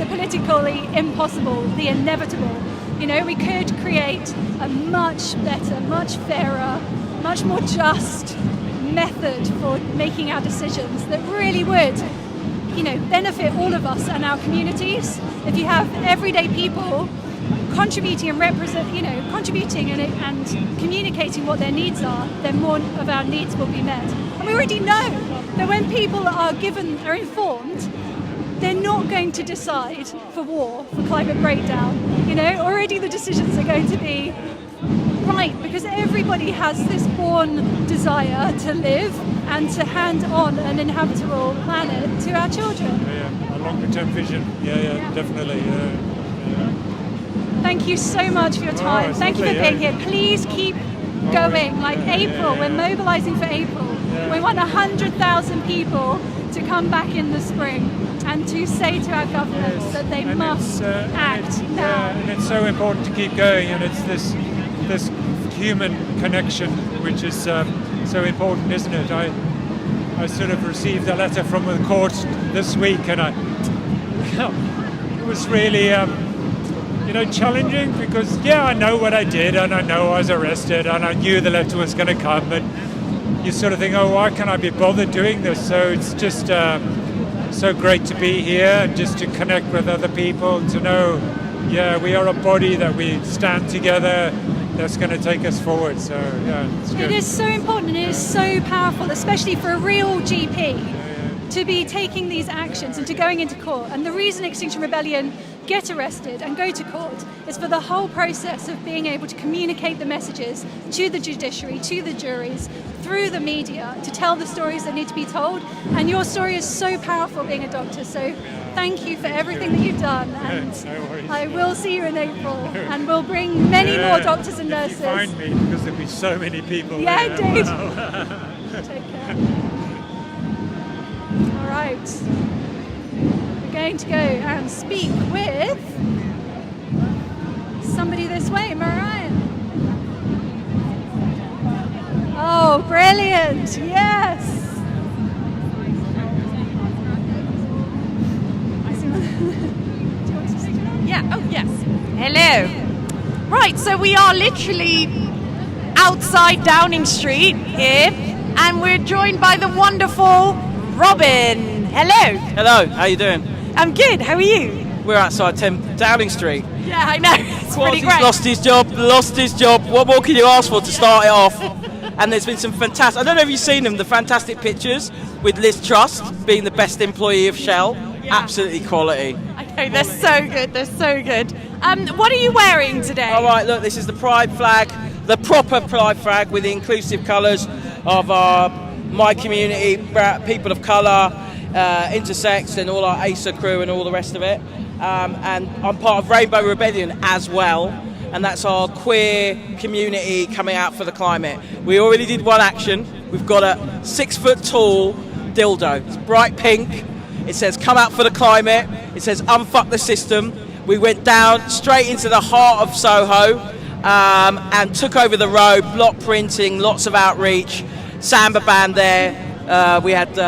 the politically impossible, the inevitable. You know, we could create a much better, much fairer, much more just method for making our decisions that really would, you know, benefit all of us and our communities. If you have everyday people contributing and communicating what their needs are, then more of our needs will be met. And we already know that when people are informed, they're not going to decide for war, for climate breakdown. You know, already the decisions are going to be right, because everybody has this born desire to live and to hand on an inhabitable planet to our children. Yeah, a longer-term vision. Yeah, definitely. Thank you so much for your time. Thank you for being here. Please keep going. Like April, we're mobilizing for April. We want 100,000 people to come back in the spring and to say to our governments that they must act now. And it's so important to keep going, and it's this human connection which is so important, isn't it? I sort of received a letter from the court this week, and it was really challenging, because I know what I did, and I know I was arrested, and I knew the letter was going to come, but you sort of think, oh, why can't I be bothered doing this? So it's just so great to be here and just to connect with other people, to know, we are a body that we stand together, that's going to take us forward. So it's good. It is so important, and it is so powerful, especially for a real GP, to be taking these actions and to going into court. And the reason Extinction Rebellion get arrested and go to court is for the whole process of being able to communicate the messages to the judiciary, to the juries, through the media, to tell the stories that need to be told. And your story is so powerful, being a doctor. So thank you for everything that you've done. And no worries. I will see you in April, and we'll bring many more doctors and nurses. If you find me, because there'll be so many people there. Indeed. Wow. Take care. All right. We're going to go and speak with somebody this way, Mariah. Oh, brilliant! Yes. Yeah. Oh, yes. Hello. Right. So we are literally outside Downing Street here, and we're joined by the wonderful Robin. Hello. Hello, how you doing? I'm good, how are you? We're outside 10 Downing Street. Yeah, I know, it's pretty He's great. lost his job. What more can you ask for to start it off? And there's been some fantastic, I don't know if you've seen them, the fantastic pictures with Liz Truss being the best employee of Shell. Yeah. Absolutely quality. I know, they're so good. What are you wearing today? All right, look, this is the Pride flag, the proper Pride flag with the inclusive colours of my community, people of colour, intersect, and all our ASA crew and all the rest of it. And I'm part of Rainbow Rebellion as well, and that's our queer community coming out for the climate. We already did one action. We've got a 6-foot tall dildo. It's bright pink. It says come out for the climate. It says unfuck the system. We went down straight into the heart of Soho and took over the road, block printing, lots of outreach, samba band there. We had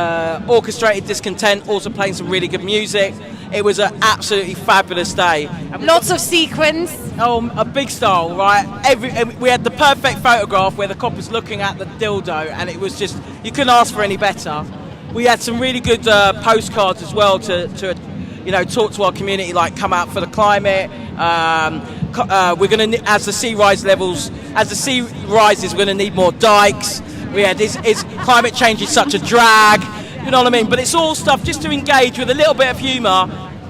orchestrated discontent, also playing some really good music. It was an absolutely fabulous day. Lots of sequins. Oh, a big style, right? We had the perfect photograph where the cop was looking at the dildo, and it was just, you couldn't ask for any better. We had some really good postcards as well to talk to our community, like come out for the climate. We're going to, as the sea rises, we're going to need more dikes. We had is climate change is such a drag, you know what I mean? But it's all stuff just to engage with a little bit of humour,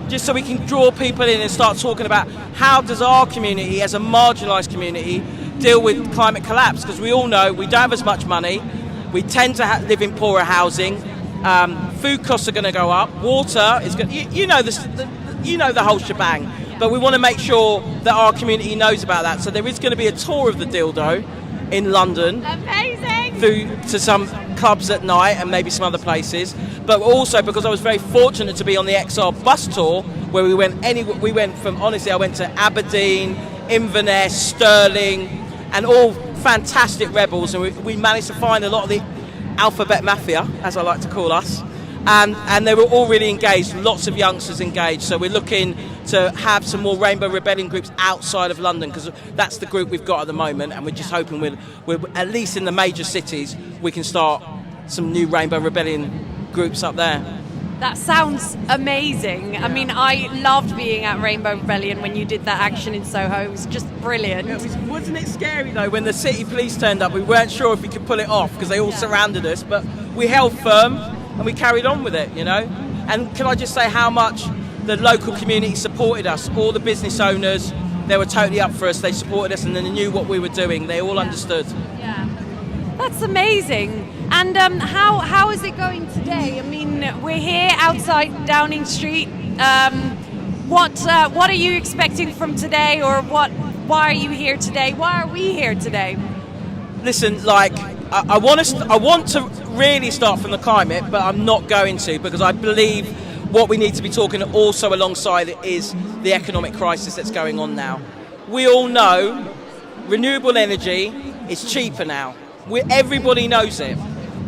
just so we can draw people in and start talking about how does our community, as a marginalised community, deal with climate collapse? Because we all know we don't have as much money, we tend to live in poorer housing, food costs are going to go up, water is going, you know the whole shebang. But we want to make sure that our community knows about that. So there is going to be a tour of the dildo in London. Amazing! Through to some clubs at night and maybe some other places. But also because I was very fortunate to be on the XR bus tour where we went from, honestly, I went to Aberdeen, Inverness, Stirling, and all fantastic rebels. And we managed to find a lot of the alphabet mafia, as I like to call us. and they were all really engaged, lots of youngsters engaged. So we're looking to have some more Rainbow Rebellion groups outside of London, because that's the group we've got at the moment, and we're just hoping we're at least in the major cities we can start some new Rainbow Rebellion groups up there. That sounds amazing. I mean, I loved being at Rainbow Rebellion when you did that action in Soho. It was just brilliant. Wasn't it scary though when the city police turned up? We weren't sure if we could pull it off because they all surrounded us, but we held firm and we carried on with it, you know. And can I just say how much the local community supported us? All the business owners, they were totally up for us. They supported us and they knew what we were doing. They all understood. Yeah, that's amazing. And how is it going today? I mean, we're here outside Downing Street. What are you expecting from today, or why are you here today? Why are we here today? Listen, like I want to really start from the climate, but I'm not going to, because I believe what we need to be talking also alongside it is the economic crisis that's going on now. We all know renewable energy is cheaper now. Everybody knows it.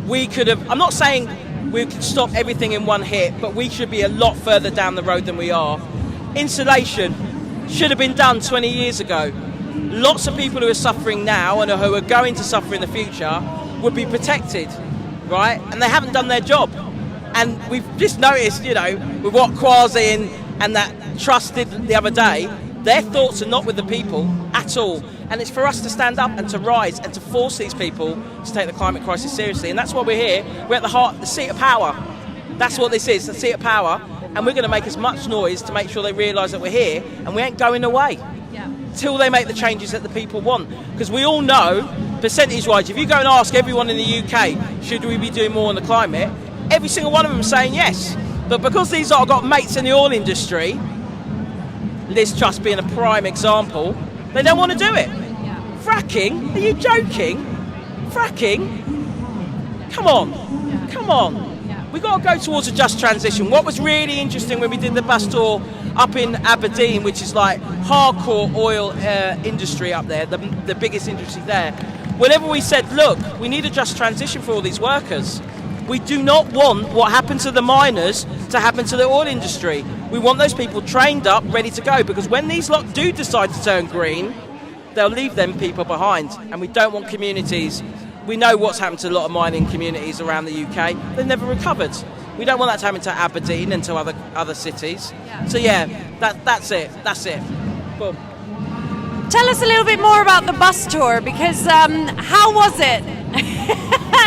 We could have, I'm not saying we could stop everything in one hit, but we should be a lot further down the road than we are. Insulation should have been done 20 years ago. Lots of people who are suffering now and who are going to suffer in the future would be protected, right? And they haven't done their job. And we've just noticed, you know, with what Kwasi and that trust did the other day, their thoughts are not with the people at all. And it's for us to stand up and to rise and to force these people to take the climate crisis seriously. And that's why we're here. We're at the heart, the seat of power. That's what this is, the seat of power. And we're going to make as much noise to make sure they realise that we're here and we ain't going away till they make the changes that the people want. Because we all know, percentage-wise, if you go and ask everyone in the UK, should we be doing more on the climate, every single one of them is saying yes. But because these lot have got mates in the oil industry, Liz Truss being a prime example, they don't want to do it. Fracking? Are you joking? Fracking? Come on. Come on. We've got to go towards a just transition. What was really interesting when we did the bus tour up in Aberdeen, which is like hardcore oil industry up there, the biggest industry there, whenever we said, look, we need a just transition for all these workers. We do not want what happened to the miners to happen to the oil industry. We want those people trained up, ready to go, because when these lot do decide to turn green, they'll leave them people behind. And we don't want communities. We know what's happened to a lot of mining communities around the UK. They've never recovered. We don't want that to happen to Aberdeen and to other cities. So yeah, that's it. That's it. Boom. Tell us a little bit more about the bus tour, because how was it?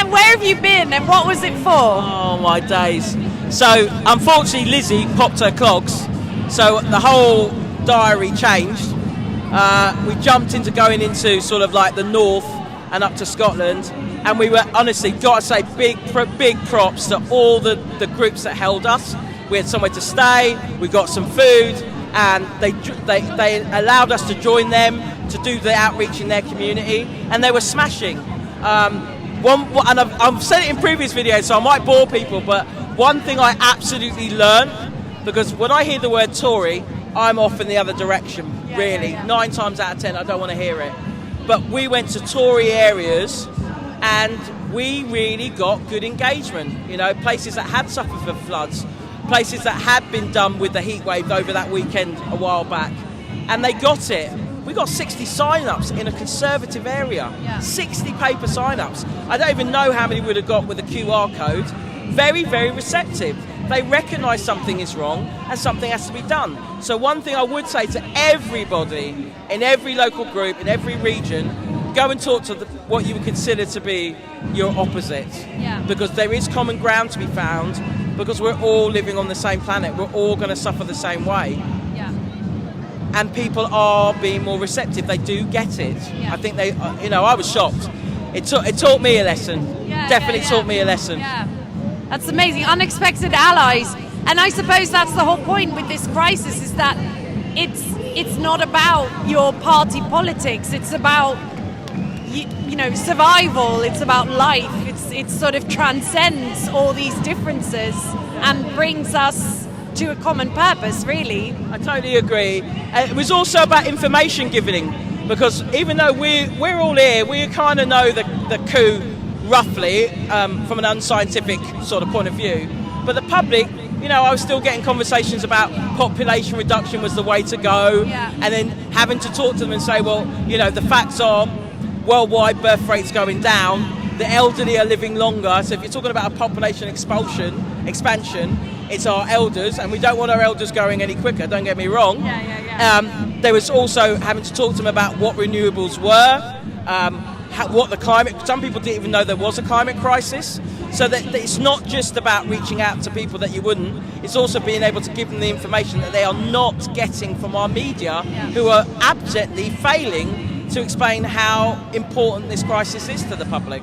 Where have you been and what was it for? Oh my days. So unfortunately Lizzie popped her clogs, so the whole diary changed. We jumped into going into sort of like the north and up to Scotland, and we were honestly, got to say, big props to all the groups that held us. We had somewhere to stay, we got some food, and they allowed us to join them to do the outreach in their community, and they were smashing. And I've said it in previous videos, so I might bore people, but one thing I absolutely learned, because when I hear the word Tory, I'm off in the other direction, really. 9 times out of 10, I don't want to hear it. But we went to Tory areas and we really got good engagement. You know, places that had suffered from floods, places that had been done with the heat wave over that weekend a while back. And they got it. We got 60 sign-ups in a conservative area. 60 paper sign-ups. I don't even know how many we would have got with a QR code. Very, very receptive. They recognise something is wrong and something has to be done. So one thing I would say to everybody, in every local group, in every region, go and talk to what you would consider to be your opposite. Because there is common ground to be found, because we're all living on the same planet. We're all going to suffer the same way. And people are being more receptive. They do get it. I think they, I was shocked. It taught me a lesson. Definitely taught me a lesson. That's amazing. Unexpected allies. And I suppose that's the whole point with this crisis, is that it's not about your party politics. It's about survival. It's about life. It sort of transcends all these differences and brings us to a common purpose, really. I totally agree. It was also about information giving, because even though we're all here, we kind of know the coup roughly from an unscientific sort of point of view. But the public, I was still getting conversations about population reduction was the way to go, and then having to talk to them and say, well, the facts are worldwide birth rates going down, the elderly are living longer, so if you're talking about a population expansion, it's our elders, and we don't want our elders going any quicker, don't get me wrong. There was also having to talk to them about what renewables were, what the climate, some people didn't even know there was a climate crisis, so that it's not just about reaching out to people that you wouldn't, it's also being able to give them the information that they are not getting from our media, who are abjectly failing to explain how important this crisis is to the public.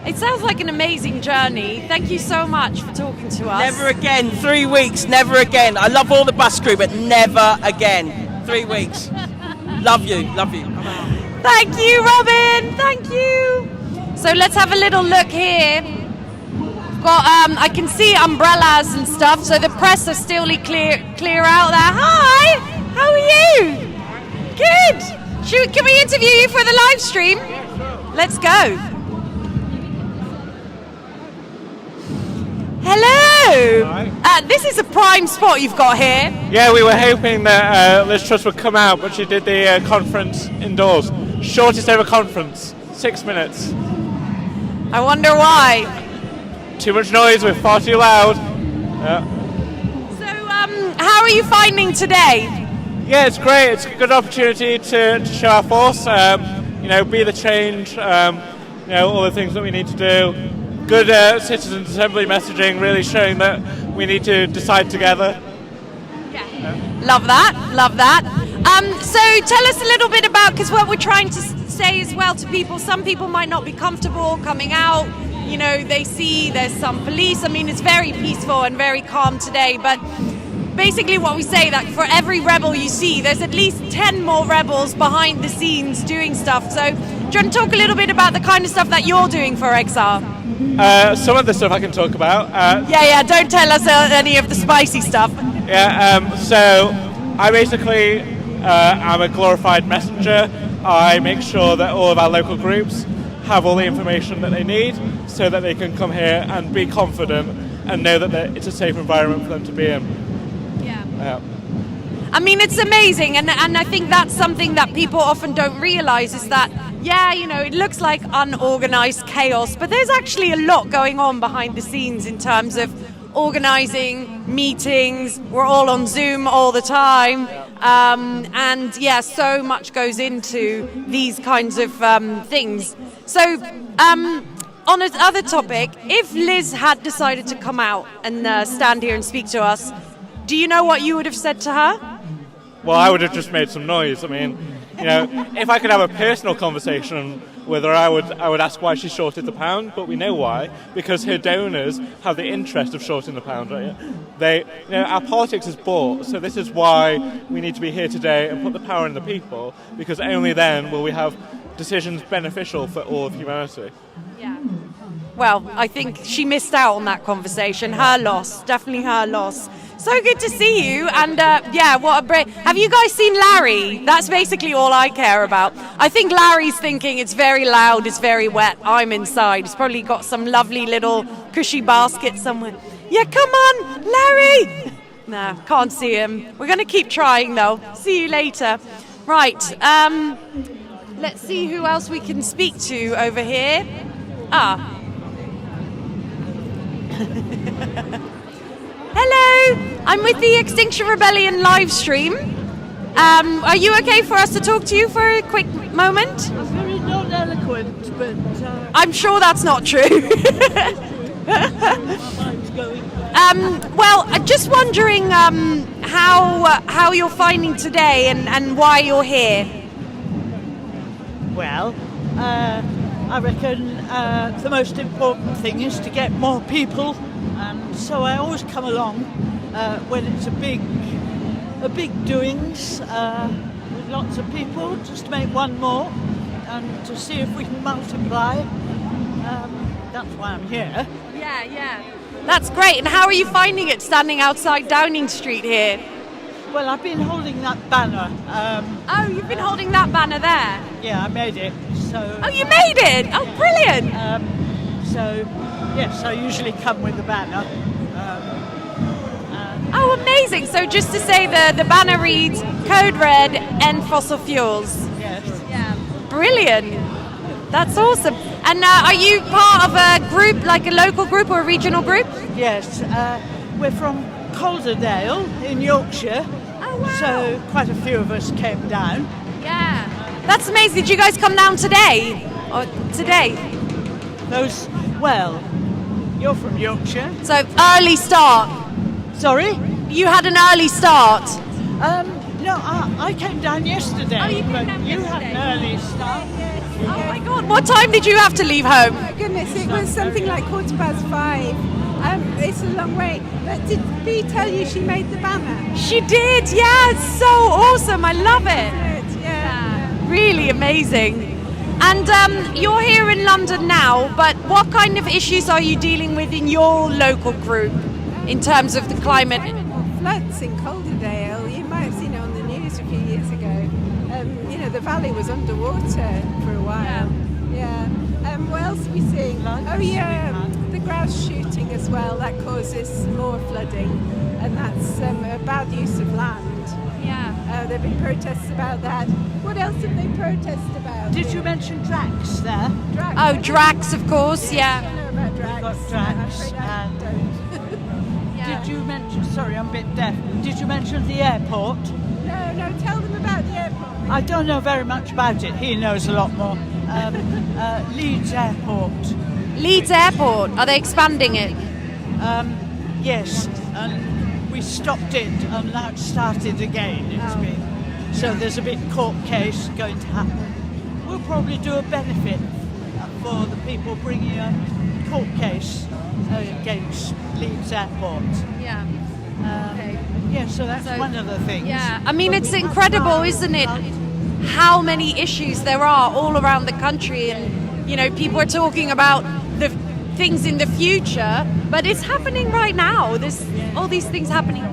It sounds like an amazing journey. Thank you so much for talking to us. Never again. 3 weeks, never again. I love all the bus crew, but never again. 3 weeks. Love you. Thank you, Robin. Thank you. So let's have a little look here. Got I can see umbrellas and stuff, so the press are still clear out there. Hi, how are you? Good. Can we interview you for the live stream? Let's go. Hello. Hi. This is a prime spot you've got here. Yeah, we were hoping that Liz Truss would come out, but she did the conference indoors. Shortest ever conference, 6 minutes. I wonder why. Too much noise, we're far too loud. So, how are you finding today? Yeah, it's great. It's a good opportunity to show our force, be the change, all the things that we need to do. Good citizen assembly messaging, really showing that we need to decide together. Love that. So tell us a little bit about, because what we're trying to say as well to people, some people might not be comfortable coming out, they see there's some police. I mean, it's very peaceful and very calm today, but basically what we say, that for every rebel you see, there's at least 10 more rebels behind the scenes doing stuff. So do you want to talk a little bit about the kind of stuff that you're doing for XR? Some of the stuff I can talk about. Don't tell us any of the spicy stuff. So I basically am a glorified messenger. I make sure that all of our local groups have all the information that they need so that they can come here and be confident and know that it's a safe environment for them to be in. I mean, it's amazing, and I think that's something that people often don't realise is that, it looks like unorganised chaos, but there's actually a lot going on behind the scenes in terms of organising meetings. We're all on Zoom all the time, so much goes into these kinds of things. So, on another topic, if Liz had decided to come out and stand here and speak to us, do you know what you would have said to her? Well, I would have just made some noise. I mean, if I could have a personal conversation with her, I would ask why she shorted the pound, but we know why, because her donors have the interest of shorting the pound, right? Our politics is bought, so this is why we need to be here today and put the power in the people, because only then will we have decisions beneficial for all of humanity. Yeah. Well, I think she missed out on that conversation. Her loss, definitely her loss. So good to see you, and what a break. Have you guys seen Larry? That's basically all I care about. I think Larry's thinking it's very loud, it's very wet, I'm inside. He's probably got some lovely little cushy basket somewhere. Yeah, come on, Larry! No, can't see him. We're going to keep trying though. See you later. Right, let's see who else we can speak to over here. Hello, I'm with the Extinction Rebellion live stream. Are you okay for us to talk to you for a quick moment? I'm very non-eloquent, but... I'm sure that's not true. my mind's going. Well, I'm just wondering how you're finding today and why you're here. Well, I reckon the most important thing is to get more people, and so I always come along when it's a big doings with lots of people, just to make one more and to see if we can multiply. That's why I'm here. Yeah. That's great. And how are you finding it standing outside Downing Street here? Well, I've been holding that banner. You've been holding that banner there? Yeah, I made it. So. Oh, you made it! Oh, brilliant! So, yes, I usually come with the banner. Oh, amazing. So just to say, the banner reads Code Red, End Fossil Fuels. Yes. Yeah. Brilliant. That's awesome. And are you part of a group, like a local group or a regional group? Yes, we're from Calderdale in Yorkshire. Oh, wow. So quite a few of us came down. Yeah. That's amazing. Did you guys come down today? Or today? Well, you're from Yorkshire. So early start. Sorry? You had an early start. No, I came down yesterday. Oh, you came but down you yesterday. had an early start. Oh my God. What time did you have to leave home? My goodness, it was something like 5:15. It's a long way. But did Bea tell you she made the banner? She did. Yeah, it's so awesome. I love it. Yeah. Really amazing. And you're here in London now, but what kind of issues are you dealing with in your local group in terms of the climate? Floods in Calderdale. You might have seen it on the news a few years ago. The valley was underwater for a while. Yeah. What else are we seeing? Oh yeah, the grouse shooting as well. That causes more flooding, and that's a bad use of land. Yeah. There have been protests about that. What else have they protested about? Did you mention Drax there? Drax? Oh, Drax, of course. I Yeah. don't know about Drax. Got Drax I'm afraid I and- don't. Did you mention, sorry, I'm a bit deaf. Did you mention the airport? No, tell them about the airport. I don't know very much about it. He knows a lot more. Leeds Airport. Leeds Airport. Are they expanding it? Yes, and we stopped it and now it's started again. So there's a big court case going to happen. We'll probably do a benefit for the people bringing a court case against Leeds Airport. Yeah. Yeah, so that's one of the things. Yeah. I mean, it's incredible, isn't it? How many issues there are all around the country, and people are talking about the things in the future, but it's happening right now. There's all these things happening.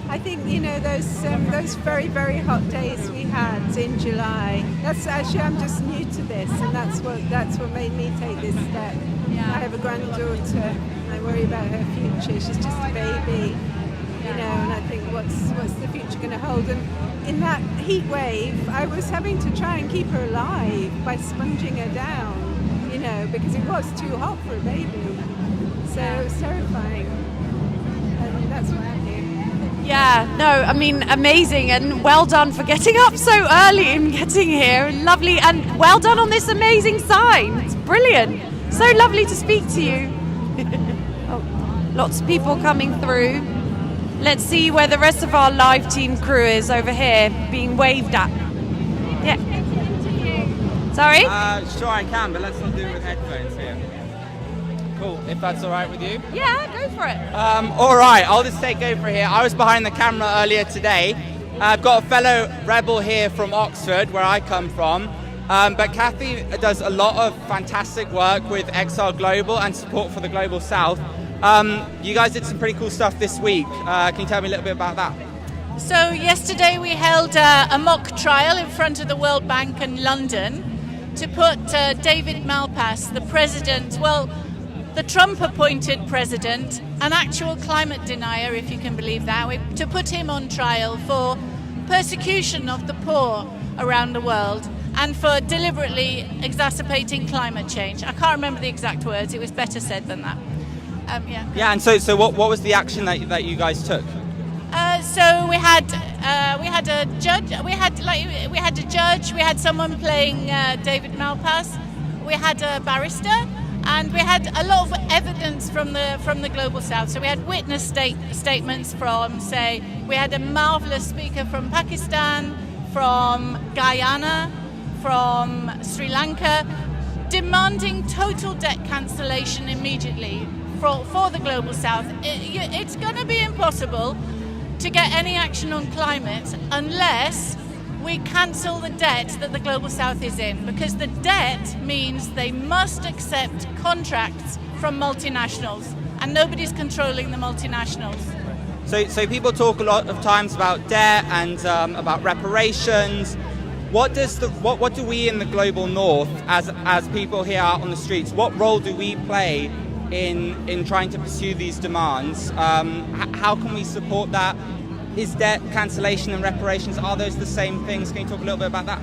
I think those very, very hot days we had in July. That's actually, I'm just new to this, and that's what made me take this step. Yeah. I have a granddaughter. I worry about her future. She's just a baby, and I think what's the future going to hold? And in that heat wave, I was having to try and keep her alive by sponging her down, because it was too hot for a baby. So it was terrifying. And that's why I'm here. Yeah, no, I mean, amazing, and well done for getting up so early and getting here. Lovely, and well done on this amazing sign. It's brilliant. So lovely to speak to you. Oh, lots of people coming through. Let's see where the rest of our live team crew is over here being waved at. Yeah. Sorry? Sure I can, but let's not do it with headphones here. Cool, if that's all right with you. Yeah, go for it. All right, I'll just take over here. I was behind the camera earlier today. I've got a fellow rebel here from Oxford, where I come from. But Kathy does a lot of fantastic work with Exile Global and support for the Global South. You guys did some pretty cool stuff this week. Can you tell me a little bit about that? So yesterday we held a mock trial in front of the World Bank in London to put David Malpass, the president, the Trump-appointed president, an actual climate denier, if you can believe that, to put him on trial for persecution of the poor around the world and for deliberately exacerbating climate change. I can't remember the exact words. It was better said than that. Yeah, and so what was the action that you guys took? So we had a judge. We had a judge. We had someone playing David Malpass. We had a barrister, and we had a lot of evidence from the Global South. So we had witness statements from, say, we had a marvelous speaker from Pakistan, from Guyana, from Sri Lanka, demanding total debt cancellation immediately for the Global South. It's going to be impossible to get any action on climate unless we cancel the debt that the Global South is in, because the debt means they must accept contracts from multinationals, and nobody's controlling the multinationals. So people talk a lot of times about debt and about reparations. What do we in the global north, as people here out on the streets, what role do we play in trying to pursue these demands? How can we support that? Is debt cancellation and reparations, are those the same things? Can you talk a little bit about that?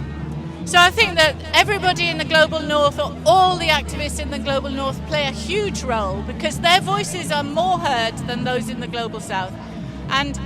So I think that everybody in the global north, or all the activists in the global north, play a huge role because their voices are more heard than those in the global south. And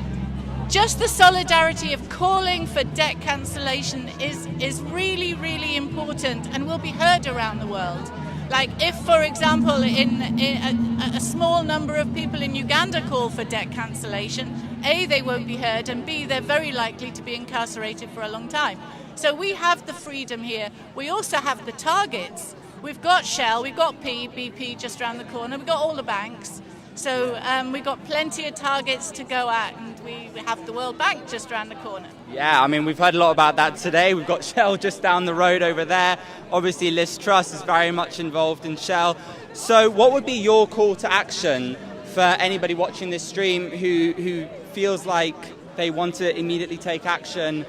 just the solidarity of calling for debt cancellation is really, really important and will be heard around the world. Like if, for example, in a small number of people in Uganda call for debt cancellation, A, they won't be heard, and B, they're very likely to be incarcerated for a long time. So we have the freedom here. We also have the targets. We've got Shell, we've got BP just around the corner, we've got all the banks. So we've got plenty of targets to go at, and we have the World Bank just around the corner. Yeah, I mean, we've heard a lot about that today. We've got Shell just down the road over there. Obviously, Liz Truss is very much involved in Shell. So what would be your call to action for anybody watching this stream who feels like they want to immediately take action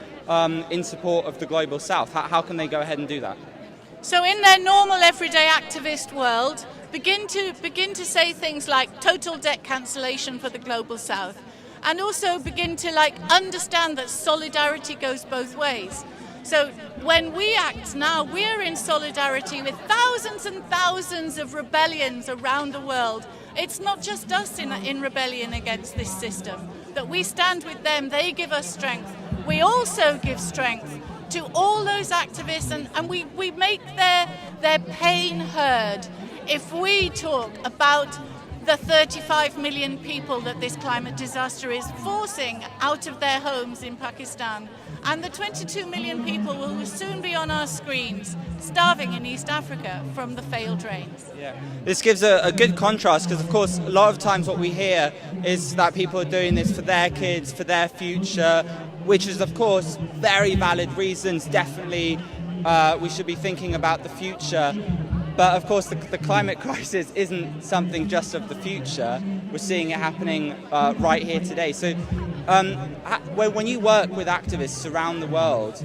in support of the global south? How can they go ahead and do that? So in their normal everyday activist world, begin to say things like total debt cancellation for the global south, and also begin to understand that solidarity goes both ways. So when we act now, we're in solidarity with thousands and thousands of rebellions around the world. It's not just us in rebellion against this system, that we stand with them, they give us strength. We also give strength to all those activists, and we make their pain heard. If we talk about the 35 million people that this climate disaster is forcing out of their homes in Pakistan, and the 22 million people who will soon be on our screens starving in East Africa from the failed rains. Yeah. This gives a good contrast because, of course, a lot of times what we hear is that people are doing this for their kids, for their future, which is, of course, very valid reasons. Definitely we should be thinking about the future. But of course, the climate crisis isn't something just of the future. We're seeing it happening right here today. So when you work with activists around the world,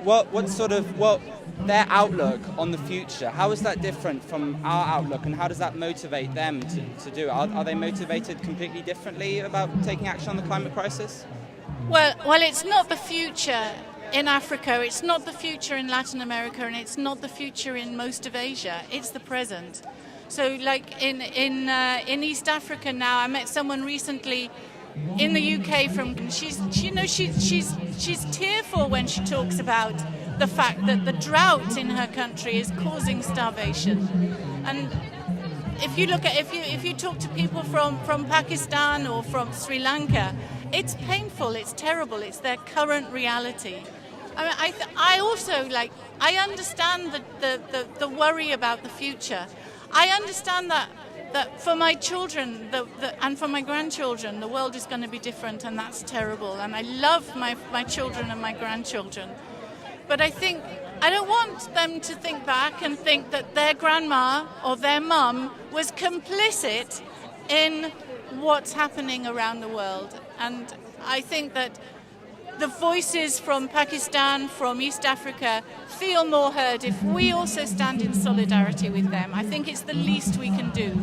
what their outlook on the future, how is that different from our outlook, and how does that motivate them to do it? Are they motivated completely differently about taking action on the climate crisis? Well, it's not the future in Africa, it's not the future in Latin America, and it's not the future in most of Asia. It's the present. So, like in East Africa now, I met someone recently in the UK she's tearful when she talks about the fact that the drought in her country is causing starvation. And if you talk to people from Pakistan or from Sri Lanka, it's painful, it's terrible, it's their current reality. I mean, I also I understand the worry about the future. I understand that for my children and for my grandchildren, the world is going to be different, and that's terrible. And I love my children and my grandchildren. But I don't want them to think back and think that their grandma or their mum was complicit in what's happening around the world. And I think that the voices from Pakistan, from East Africa, feel more heard if we also stand in solidarity with them. I think it's the least we can do.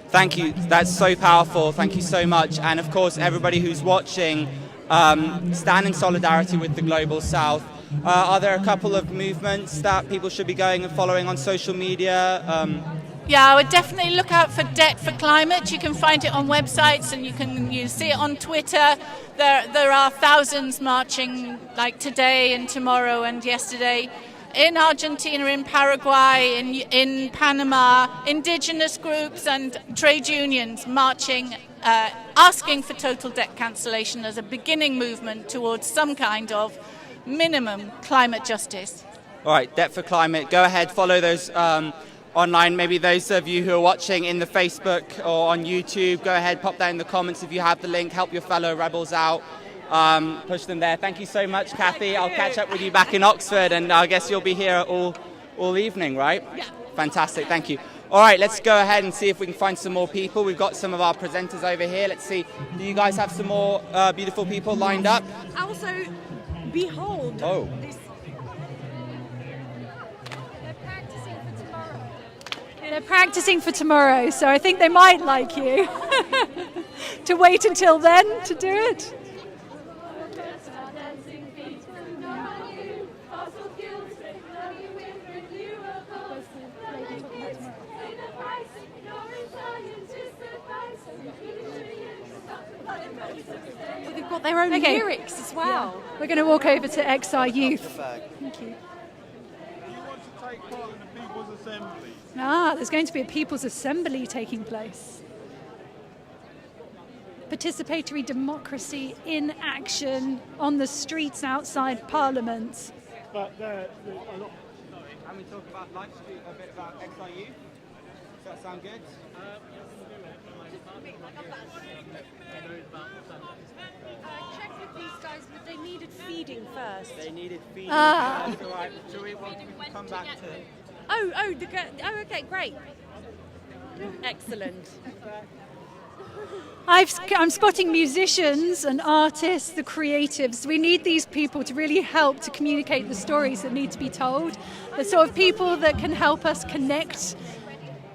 Thank you. That's so powerful. Thank you so much. And of course, everybody who's watching, stand in solidarity with the Global South. Are there a couple of movements that people should be going and following on social media? Yeah, I would definitely look out for Debt for Climate. You can find it on websites, and you see it on Twitter. There are thousands marching like today and tomorrow and yesterday in Argentina, in Paraguay, in Panama, indigenous groups and trade unions marching, asking for total debt cancellation as a beginning movement towards some kind of minimum climate justice. All right, Debt for Climate. Go ahead, follow those online. Maybe those of you who are watching in the Facebook or on YouTube, go ahead, pop that in the comments if you have the link. Help your fellow rebels out. Push them there. Thank you so much, Kathy. I'll catch up with you back in Oxford, and I guess you'll be here all evening, right? Yeah. Fantastic. Thank you. All right, let's go ahead and see if we can find some more people. We've got some of our presenters over here. Let's see. Do you guys have some more beautiful people lined up? Also, behold. Oh. This. They're practicing for tomorrow, so I think they might like you to wait until then to do it. They've got their own lyrics as well. Yeah. We're going to walk over to XR Youth. Thank you. There's going to be a People's Assembly taking place. Participatory democracy in action on the streets outside Parliament. Can we talk about live stream, a bit about XIU? Does that sound good? Check with these guys, but they needed feeding first. They needed feeding. Ah. That's all right. Shall we come back to... Okay, great. Excellent. I'm spotting musicians and artists, the creatives. We need these people to really help to communicate the stories that need to be told. The sort of people that can help us connect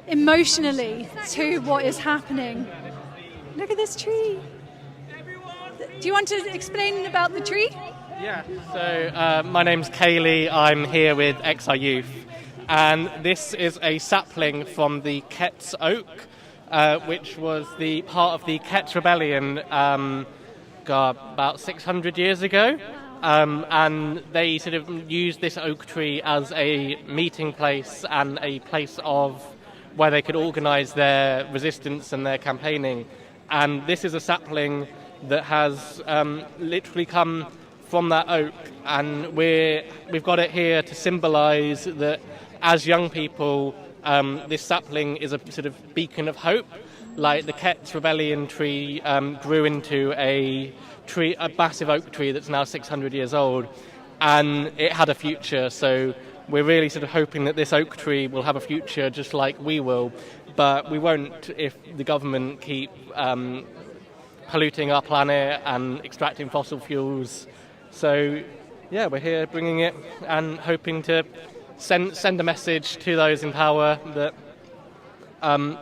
emotionally to what is happening. Look at this tree. Do you want to explain about the tree? Yeah, so my name's Kaylee. I'm here with XR Youth. And this is a sapling from the Ket's Oak, which was the part of the Ket's Rebellion about 600 years ago. And they sort of used this oak tree as a meeting place and a place of where they could organise their resistance and their campaigning. And this is a sapling that has literally come from that oak, and we've got it here to symbolise that as young people, this sapling is a sort of beacon of hope. Like the Ket's Rebellion tree grew into a massive oak tree that's now 600 years old, and it had a future. So we're really sort of hoping that this oak tree will have a future just like we will, but we won't if the government keep polluting our planet and extracting fossil fuels. So yeah, we're here bringing it and hoping to send a message to those in power that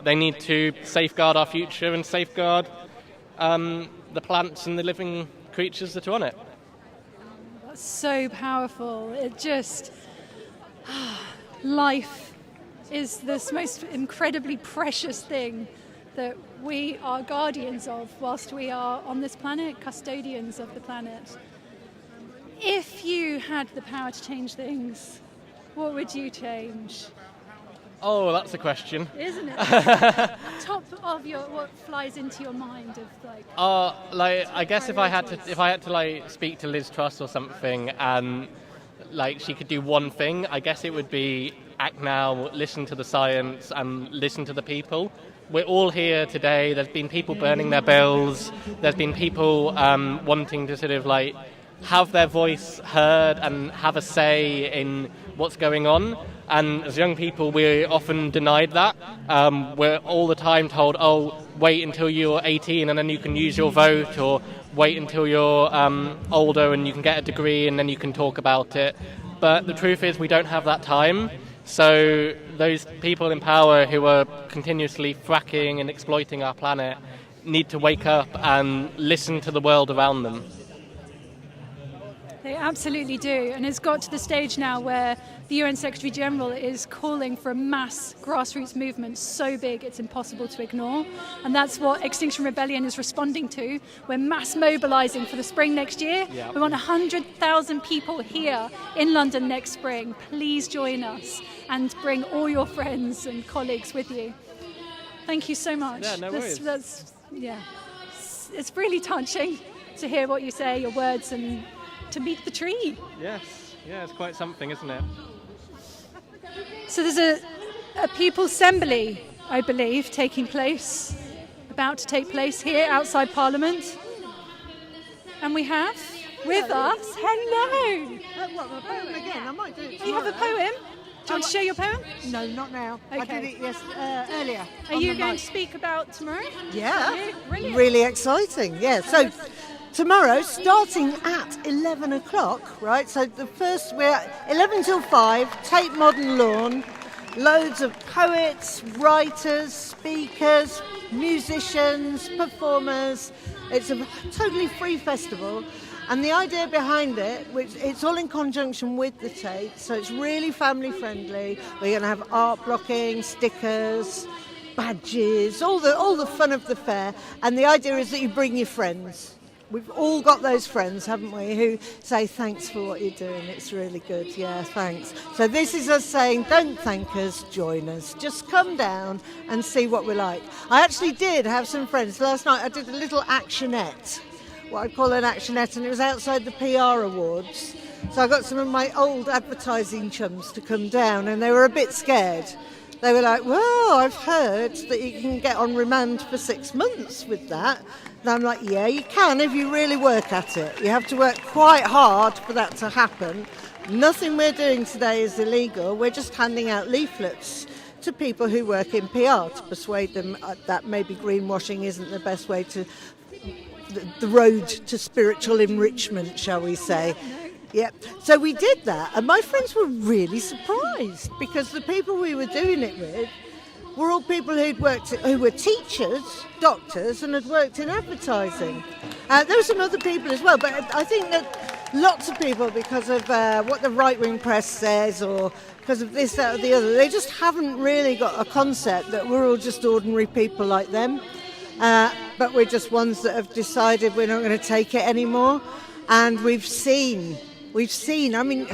they need to safeguard our future and safeguard the plants and the living creatures that are on it. That's so powerful. It just... life is this most incredibly precious thing that we are guardians of whilst we are on this planet, custodians of the planet. If you had the power to change things, what would you change? Oh, that's a question. Isn't it? Top of what flies into your mind of I guess if I had to like speak to Liz Truss or something, and like she could do one thing, I guess it would be act now, listen to the science, and listen to the people. We're all here today. There's been people burning their bills. There's been people wanting to sort of like have their voice heard and have a say in what's going on. And as young people, we're often denied that. We're all the time told, oh, wait until you're 18 and then you can use your vote, or wait until you're older and you can get a degree and then you can talk about it. But the truth is we don't have that time. So those people in power who are continuously fracking and exploiting our planet need to wake up and listen to the world around them. They absolutely do, and it's got to the stage now where the UN Secretary General is calling for a mass grassroots movement so big it's impossible to ignore, and that's what Extinction Rebellion is responding to. We're mass mobilising for the spring next year. Yeah. We want 100,000 people here in London next spring. Please join us and bring all your friends and colleagues with you. Thank you so much. Yeah, no worries. It's really touching to hear what you say, your words, and to meet the tree. Yes, yeah, it's quite something, isn't it? So there's a People's Assembly, I believe, about to take place here outside Parliament. And we have with us, hello! What, a poem again? I might do it tomorrow. You have a poem? Do you want to share your poem? No, not now. Okay. I did it earlier. Are you going to speak about tomorrow? Yeah. Brilliant. Really exciting, yeah. So tomorrow, starting at 11 o'clock, right? So we're 11 till 5, Tate Modern Lawn, loads of poets, writers, speakers, musicians, performers. It's a totally free festival. And the idea behind it, which it's all in conjunction with the Tate, so it's really family friendly. We're going to have art blocking, stickers, badges, all the fun of the fair. And the idea is that you bring your friends. We've all got those friends, haven't we, who say thanks for what you're doing. It's really good. Yeah, thanks. So this is us saying, don't thank us, join us. Just come down and see what we're like. I actually did have some friends. Last night I did a little actionette, what I call an actionette, and it was outside the PR awards. So I got some of my old advertising chums to come down, and they were a bit scared. They were like, well, I've heard that you can get on remand for 6 months with that. And I'm like, yeah, you can if you really work at it. You have to work quite hard for that to happen. Nothing we're doing today is illegal. We're just handing out leaflets to people who work in PR to persuade them that maybe greenwashing isn't the best way to the road to spiritual enrichment, shall we say. Yeah, so we did that, and my friends were really surprised because the people we were doing it with were all people who were teachers, doctors, and had worked in advertising. There were some other people as well, but I think that lots of people, because of what the right-wing press says or because of this, that, or the other, they just haven't really got a concept that we're all just ordinary people like them. But we're just ones that have decided we're not going to take it anymore. And we've seen, I mean,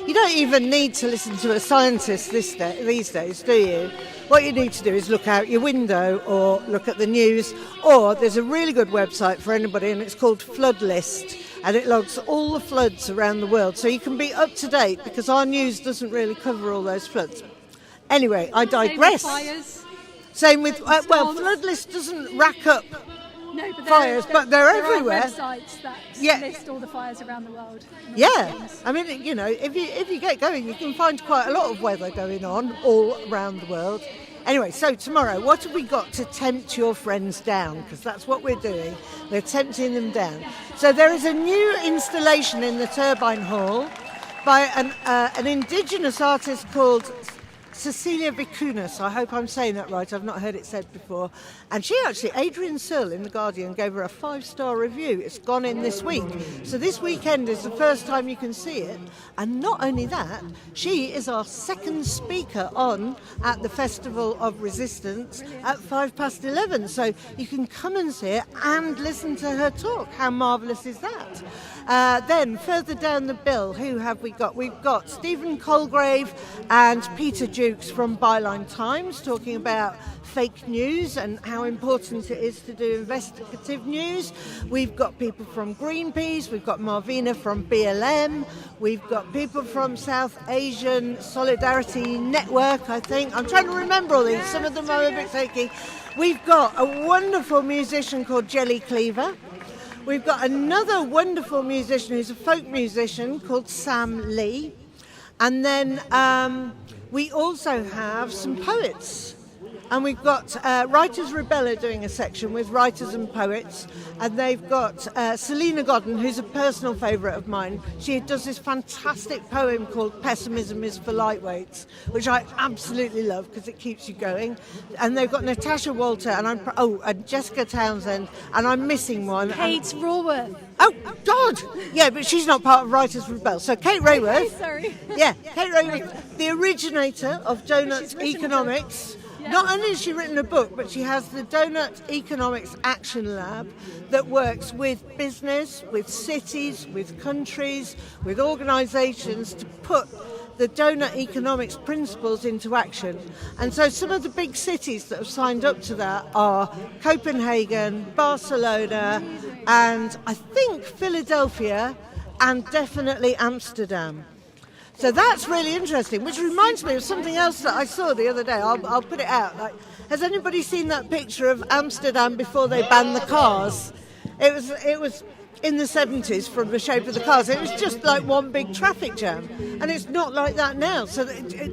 you don't even need to listen to a scientist these days, do you? What you need to do is look out your window or look at the news, or there's a really good website for anybody, and it's called Flood List, and it logs all the floods around the world, so you can be up to date, because our news doesn't really cover all those floods. Anyway, I digress. Same with Flood List doesn't rack up fires, but they're everywhere. There are websites that list all the fires around the world. Yeah, I mean, you know, if you get going, you can find quite a lot of weather going on all around the world. Anyway, so tomorrow, what have we got to tempt your friends down? Because that's what we're doing. We're tempting them down. So there is a new installation in the Turbine Hall by an indigenous artist called Cecilia Vicunas. I hope I'm saying that right. I've not heard it said before. And Adrian Searle in The Guardian gave her a 5-star review. It's gone in this week. So this weekend is the first time you can see it. And not only that, she is our second speaker on at the Festival of Resistance at 11:05. So you can come and see it and listen to her talk. How marvellous is that? Then further down the bill, who have we got? We've got Stephen Colgrave and Peter Jukes from Byline Times talking about fake news and how important it is to do investigative news. We've got people from Greenpeace, we've got Marvina from BLM, we've got people from South Asian Solidarity Network, I think. I'm trying to remember all these, some of them are a bit shaky. We've got a wonderful musician called Jelly Cleaver. We've got another wonderful musician who's a folk musician called Sam Lee. And then we also have some poets. And we've got Writers Rebella doing a section with writers and poets. And they've got Selena Godden, who's a personal favourite of mine. She does this fantastic poem called Pessimism is for Lightweights, which I absolutely love because it keeps you going. And they've got Natasha Walter and Jessica Townsend. And I'm missing one. Kate Raworth. Oh, God! Yeah, but she's not part of Writers Rebel. So Kate Raworth. Sorry. Yeah, Kate Raworth, the originator of Donut Economics. Not only has she written a book, but she has the Donut Economics Action Lab that works with business, with cities, with countries, with organisations to put the donut economics principles into action. And so some of the big cities that have signed up to that are Copenhagen, Barcelona, and I think Philadelphia, and definitely Amsterdam. So that's really interesting, which reminds me of something else that I saw the other day. I'll put it out. Like, has anybody seen that picture of Amsterdam before they banned the cars? It was in the 70s from the shape of the cars. It was just like one big traffic jam, and it's not like that now. So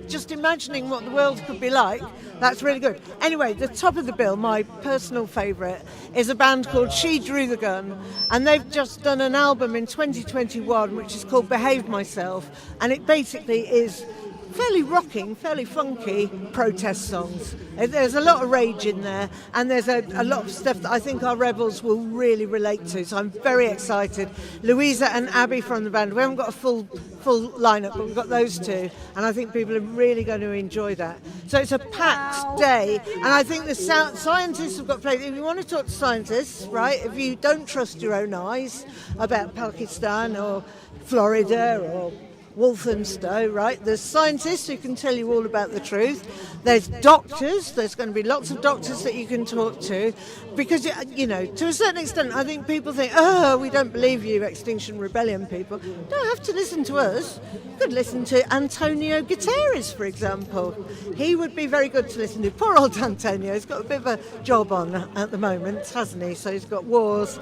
just imagining what the world could be like, that's really good. Anyway, the top of the bill, my personal favourite, is a band called She Drew the Gun, and they've just done an album in 2021 which is called Behave Myself, and it basically is fairly rocking, fairly funky protest songs. There's a lot of rage in there, and there's a lot of stuff that I think our rebels will really relate to, so I'm very excited. Louisa and Abby from the band, we haven't got a full lineup, but we've got those two, and I think people are really going to enjoy that. So it's a packed day, and I think the scientists have got plenty. If you want to talk to scientists, right, if you don't trust your own eyes about Pakistan or Florida or Walthamstow, right? There's scientists who can tell you all about the truth. There's doctors. There's going to be lots of doctors that you can talk to, because, you know, to a certain extent, I think people think, oh, we don't believe you, Extinction Rebellion people. You don't have to listen to us. You could listen to Antonio Guterres, for example. He would be very good to listen to. Poor old Antonio. He's got a bit of a job on at the moment, hasn't he? So he's got wars.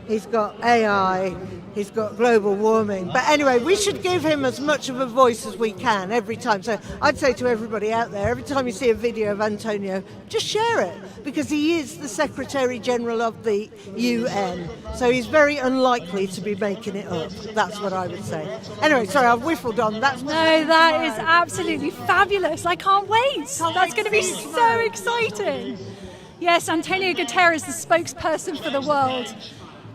He's got AI, he's got global warming. But anyway, we should give him as much of a voice as we can every time. So I'd say to everybody out there, every time you see a video of Antonio, just share it, because he is the Secretary General of the UN. So he's very unlikely to be making it up. That's what I would say. Anyway, sorry, I've whiffled on. That is absolutely fabulous. I can't wait. That's going to be so exciting. Yes, Antonio Guterres, the spokesperson for the world.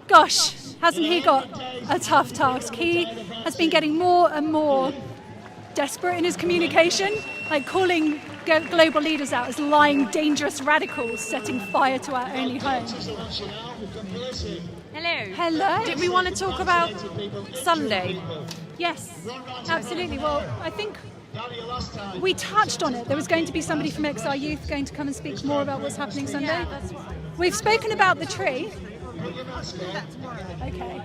Gosh, hasn't he got a tough task? He has been getting more and more desperate in his communication, like calling global leaders out as lying, dangerous radicals setting fire to our only home. Hello. Hello. Did we want to talk about Sunday? Yes, absolutely. Well, I think we touched on it. There was going to be somebody from XR Youth going to come and speak more about what's happening Sunday. Yeah, that's right. We've spoken about the tree. Okay.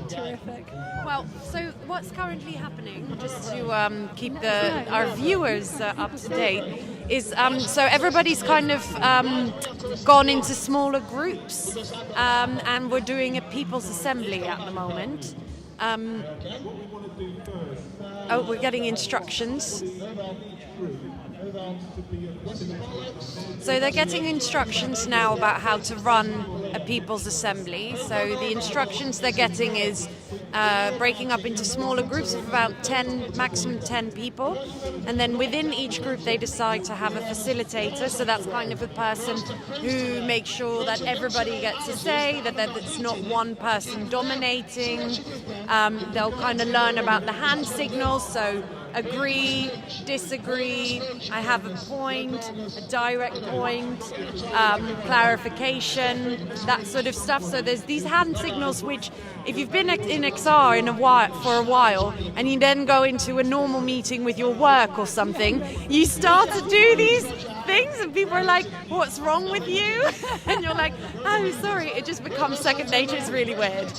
Terrific. Well, so what's currently happening, just to keep our viewers up to date, is so everybody's kind of gone into smaller groups, and we're doing a people's assembly at the moment. We're getting instructions. So they're getting instructions now about how to run a people's assembly. So the instructions they're getting is breaking up into smaller groups of about 10, maximum 10 people. And then within each group they decide to have a facilitator. So that's kind of a person who makes sure that everybody gets a say, that it's not one person dominating. They'll kind of learn about the hand signals. So agree, disagree, I have a point, a direct point, clarification, that sort of stuff. So there's these hand signals which, if you've been in XR for a while and you then go into a normal meeting with your work or something, you start to do these things and people are like, what's wrong with you? And you're like, oh, sorry. It just becomes second nature. It's really weird.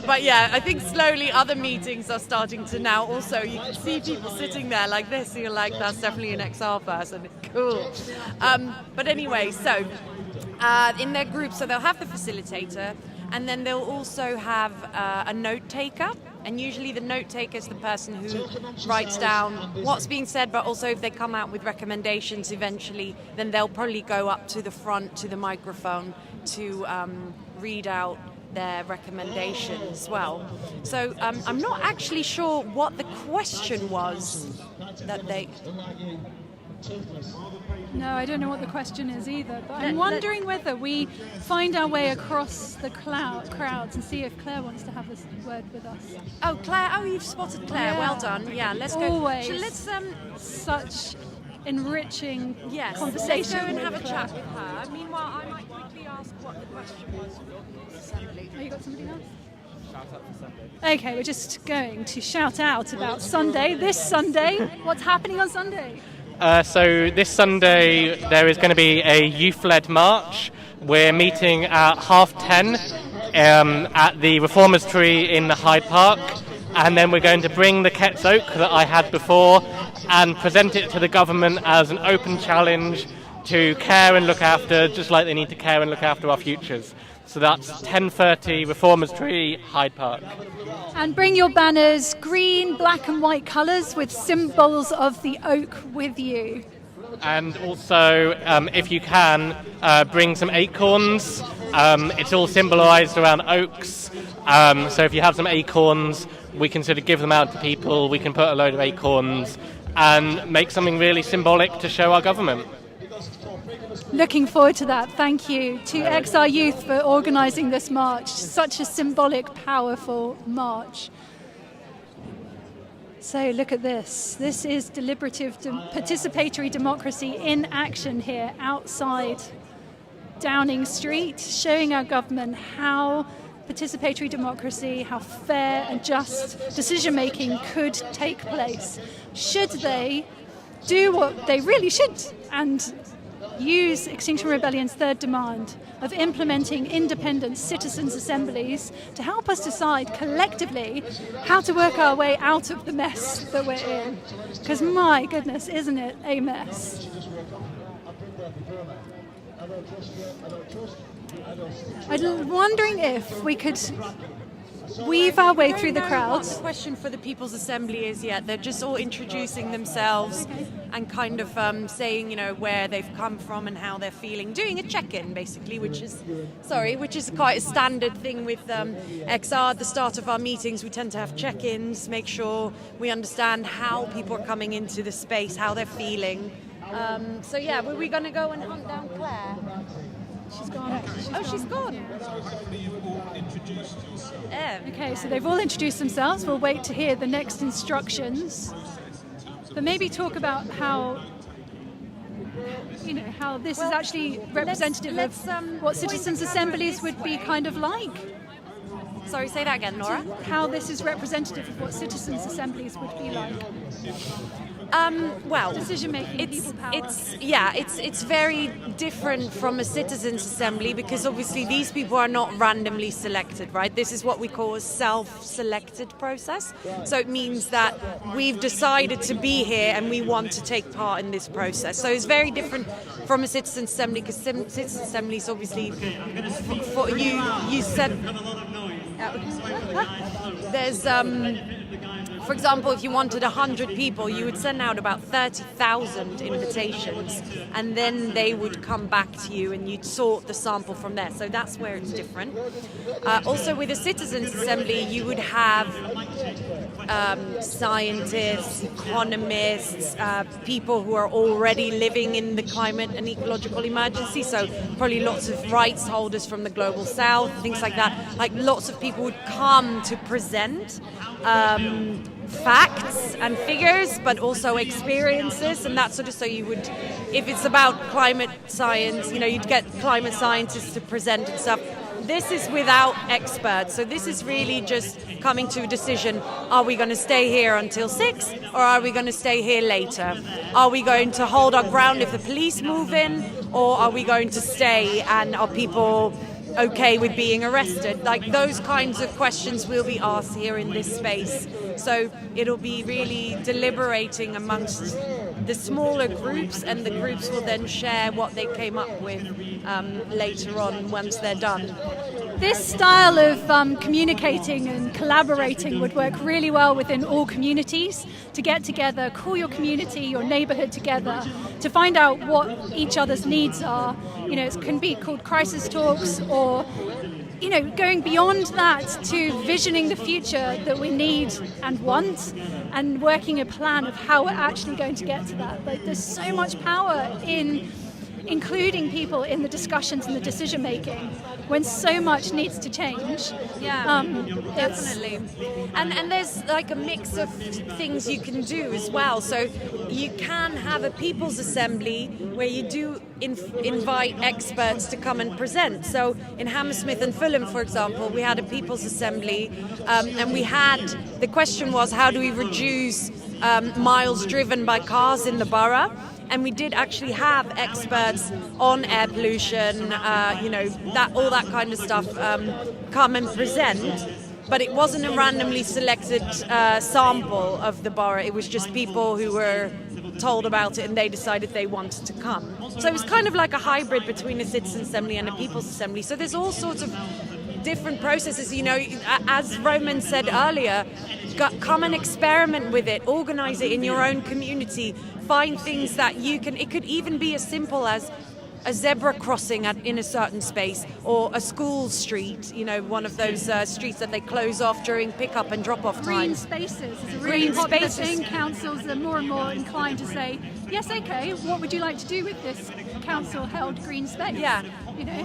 But yeah, I think slowly other meetings are starting to now also, you can see people sitting there like this, and you're like, that's definitely an XR person. Cool. But anyway, so in their group, so they'll have the facilitator, and then they'll also have a note taker. And usually the note taker is the person who writes down what's being said, but also if they come out with recommendations eventually, then they'll probably go up to the front, to the microphone, to read out their recommendation as well. So I'm not actually sure what the question was that they... No, I don't know what the question is either, but I'm wondering whether we find our way across the crowds and see if Claire wants to have a word with us. Oh, Claire, you've spotted Claire, Yeah. Well done. Yeah, let's go. Always. So let's such enriching conversation. Let's go and with have a Claire. chat with her. Meanwhile, I might quickly ask what the question was for the assembly. Oh, you got somebody else? Shout out for Sunday. Okay, we're just going to shout out about Sunday, this Sunday. What's happening on Sunday? So this Sunday there is going to be a youth-led march. We're meeting at 10:30 at the Reformatory in Hyde Park, and then we're going to bring the Ket's Oak that I had before and present it to the government as an open challenge to care and look after, just like they need to care and look after our futures. So that's 10:30 Reformatory, Hyde Park. And bring your banners, green, black and white colours with symbols of the oak with you. And also, if you can, bring some acorns. It's all symbolised around oaks. So if you have some acorns, we can sort of give them out to people. We can put a load of acorns and make something really symbolic to show our government. Looking forward to that. Thank you to XR Youth for organising this march. Such a symbolic, powerful march. So look at this. This is deliberative, participatory democracy in action here outside Downing Street, showing our government how participatory democracy, how fair and just decision-making could take place. Should they do what they really should and use Extinction Rebellion's third demand of implementing independent citizens' assemblies to help us decide collectively how to work our way out of the mess that we're in. Because my goodness, isn't it a mess? I'm wondering if we could weave our way through the crowds. What the question for the People's Assembly is yet. They're just all introducing themselves and kind of saying, you know, where they've come from and how they're feeling. Doing a check-in, basically, which is quite a standard thing with XR. At the start of our meetings, we tend to have check-ins, make sure we understand how people are coming into the space, how they're feeling. So yeah, were we going to go and hunt down Claire? She's gone. She's gone. Okay, so they've all introduced themselves. We'll wait to hear the next instructions. But maybe talk about how, you know, how this is actually representative of what citizens' assemblies would be kind of like. Sorry, say that again, Nora. How this is representative of what citizens' assemblies would be like. Well, decision-making, people power. It's very different from a citizens' assembly because obviously these people are not randomly selected, right? This is what we call a self-selected process. So it means that we've decided to be here and we want to take part in this process. So it's very different from a citizens' assembly because citizens' assemblies obviously, for you said there's for example, if you wanted 100 people, you would send out about 30,000 invitations, and then they would come back to you and you'd sort the sample from there. So that's where it's different. Also, with a citizens' assembly, you would have scientists, economists, people who are already living in the climate and ecological emergency. So probably lots of rights holders from the global south, things like that. Like lots of people would come to present facts and figures, but also experiences and that sort of. So you would, if it's about climate science, you know, you'd get climate scientists to present and stuff. This is without experts, so this is really just coming to a decision. Are we going to stay here until 6 or are we going to stay here later? Are we going to hold our ground if the police move in, or are we going to stay, and are people okay with being arrested? Like those kinds of questions will be asked here in this space. So it'll be really deliberating amongst the smaller groups, and the groups will then share what they came up with later on once they're done. This style of communicating and collaborating would work really well within all communities, to get together, call your community, your neighbourhood together, to find out what each other's needs are. You know, it can be called crisis talks, or, you know, going beyond that to visioning the future that we need and want, and working a plan of how we're actually going to get to that. Like, there's so much power in including people in the discussions and the decision making when so much needs to change. Definitely. And there's like a mix of things you can do as well. So you can have a people's assembly where you do invite experts to come and present. So in Hammersmith and Fulham, for example, we had a people's assembly, and the question was, how do we reduce miles driven by cars in the borough? And we did actually have experts on air pollution, all that kind of stuff, come and present. but it wasn't a randomly selected sample of the borough. It was just people who were told about it and they decided they wanted to come. So it was kind of like a hybrid between a citizens' assembly and a people's assembly. So there's all sorts of different processes, as Roman said earlier, come and experiment with it, organize it in your own community, find things that you can, it could even be as simple as a zebra crossing in a certain space, or a school street, one of those streets that they close off during pick-up and drop-off time. Green spaces is a really popular thing. Councils are more and more inclined to say, yes, okay, what would you like to do with this council-held green space? Yeah.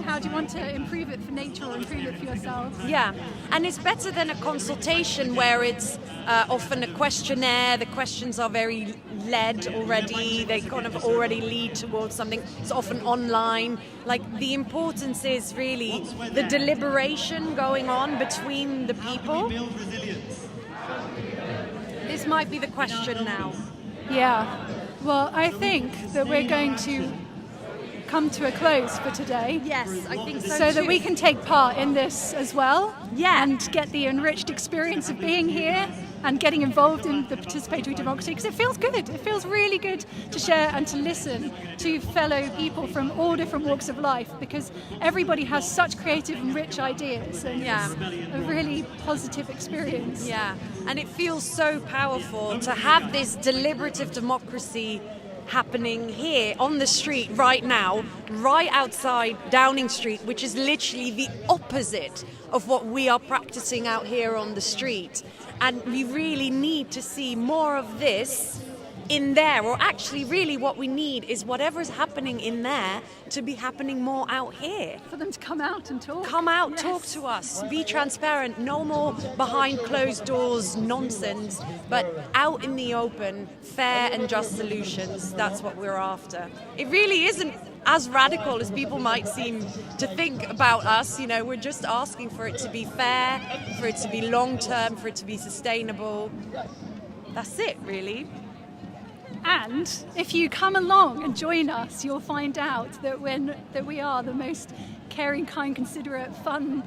How do you want to improve it for nature or improve it for yourselves? Yeah, and it's better than a consultation where it's often a questionnaire. The questions are very led already. They kind of already lead towards something. It's often online. Like, the importance is really the deliberation going on between the people. This might be the question now. Yeah. Well, I think that we're going to come to a close for today. Yes, I think so So too. that we can take part in this as well. Yeah. And get the enriched experience of being here and getting involved in the participatory democracy, because it feels good. It feels really good to share and to listen to fellow people from all different walks of life, because everybody has such creative and rich ideas, and it's a really positive experience. Yeah, and it feels so powerful to have this deliberative democracy happening here on the street right now, right outside Downing Street, which is literally the opposite of what we are practicing out here on the street. And we really need to see more of this in there, or actually really what we need is whatever is happening in there to be happening more out here. For them to come out and talk. Come out, talk to us, be transparent, no more behind closed doors nonsense, but out in the open, fair and just solutions. That's what we're after. It really isn't as radical as people might seem to think about us. We're just asking for it to be fair, for it to be long-term, for it to be sustainable. That's it, really. And if you come along and join us, you'll find out that we are the most caring, kind, considerate, fun,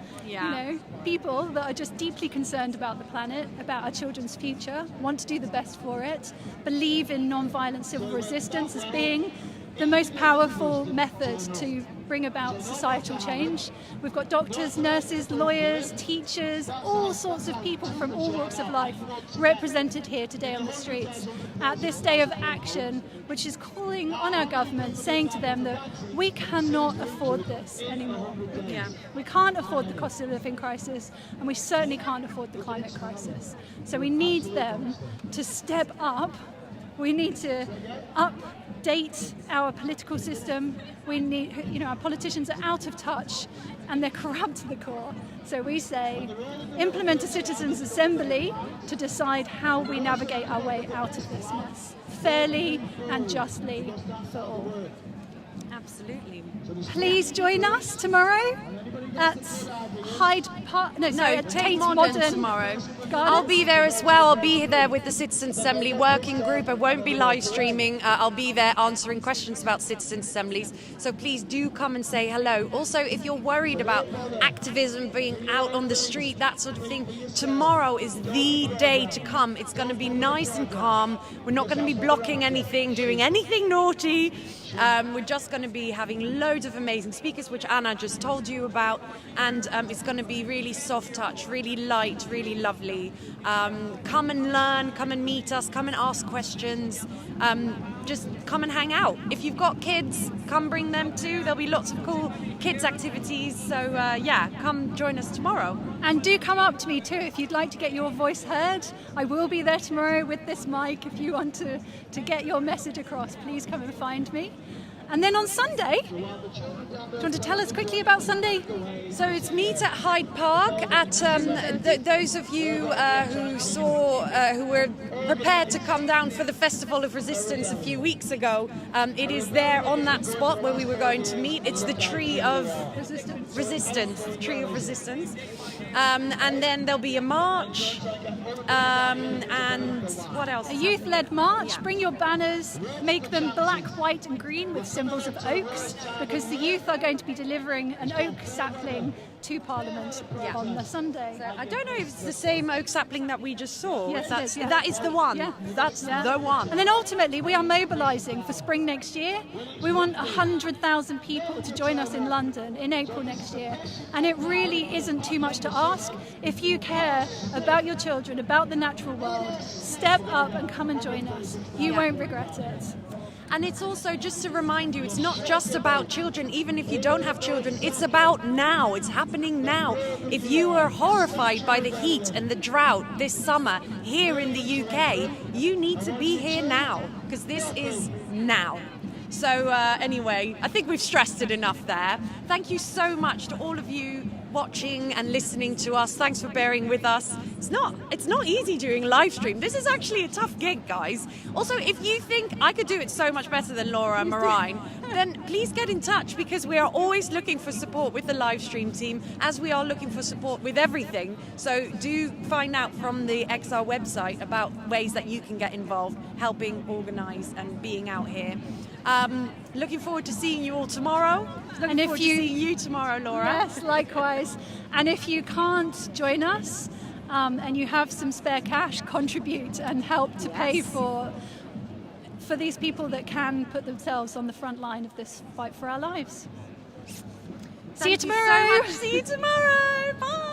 people that are just deeply concerned about the planet, about our children's future, want to do the best for it, believe in non-violent civil resistance as being the most powerful method to bring about societal change. We've got doctors, nurses, lawyers, teachers, all sorts of people from all walks of life represented here today on the streets at this day of action, which is calling on our government, saying to them that we cannot afford this anymore. Yeah. We can't afford the cost of living crisis, and we certainly can't afford the climate crisis. So we need them to step up. We need to update our political system. We need, our politicians are out of touch and they're corrupt to the core. So we say, implement a citizens' assembly to decide how we navigate our way out of this mess, fairly and justly for all. Absolutely. Please join us tomorrow at Hyde Park. At Tate Modern tomorrow. I'll be there as well. I'll be there with the Citizens' Assembly working group. I won't be live streaming. I'll be there answering questions about Citizens' Assemblies. So please do come and say hello. Also, if you're worried about activism, being out on the street, that sort of thing, tomorrow is the day to come. It's going to be nice and calm. We're not going to be blocking anything, doing anything naughty. We're just going to be having loads of amazing speakers, which Anna just told you about, and it's going to be really soft touch, really light, really lovely. Come and learn, come and meet us, come and ask questions, just come and hang out. If you've got kids, come bring them too. There'll be lots of cool kids activities, so come join us tomorrow. And do come up to me too if you'd like to get your voice heard. I will be there tomorrow with this mic. If you want to get your message across, please come and find me. And then on Sunday, do you want to tell us quickly about Sunday? So it's meet at Hyde Park. At those of you who were prepared to come down for the Festival of Resistance a few weeks ago, it is there on that spot where we were going to meet. It's the Tree of Resistance, the Tree of Resistance. And then there'll be a march. And what else? A youth-led march. Yeah. Bring your banners, make them black, white and green with symbols of oaks, because the youth are going to be delivering an oak sapling to Parliament on the Sunday. I don't know if it's the same oak sapling that we just saw. Yes, it is, yeah. That is the one. Yeah. That's the one. And then ultimately, we are mobilising for spring next year. We want 100,000 people to join us in London in April next year. And it really isn't too much to ask. If you care about your children, about the natural world, step up and come and join us. You won't regret it. And it's also just to remind you, it's not just about children, even if you don't have children, it's about now, it's happening now. If you were horrified by the heat and the drought this summer here in the UK, you need to be here now, because this is now. So anyway, I think we've stressed it enough there. Thank you so much to all of you watching and listening to us. Thanks for bearing with us. It's not easy doing live stream. This is actually a tough gig, guys. Also, if you think I could do it so much better than Laura and Marine, then please get in touch, because we are always looking for support with the live stream team, as we are looking for support with everything. So do find out from the XR website about ways that you can get involved, helping organise and being out here. Looking forward to seeing you all tomorrow. Looking forward to seeing you tomorrow, Laura. Yes, likewise. And if you can't join us and you have some spare cash, contribute and help to pay for these people that can put themselves on the front line of this fight for our lives. See you tomorrow. So much. See you tomorrow. Bye.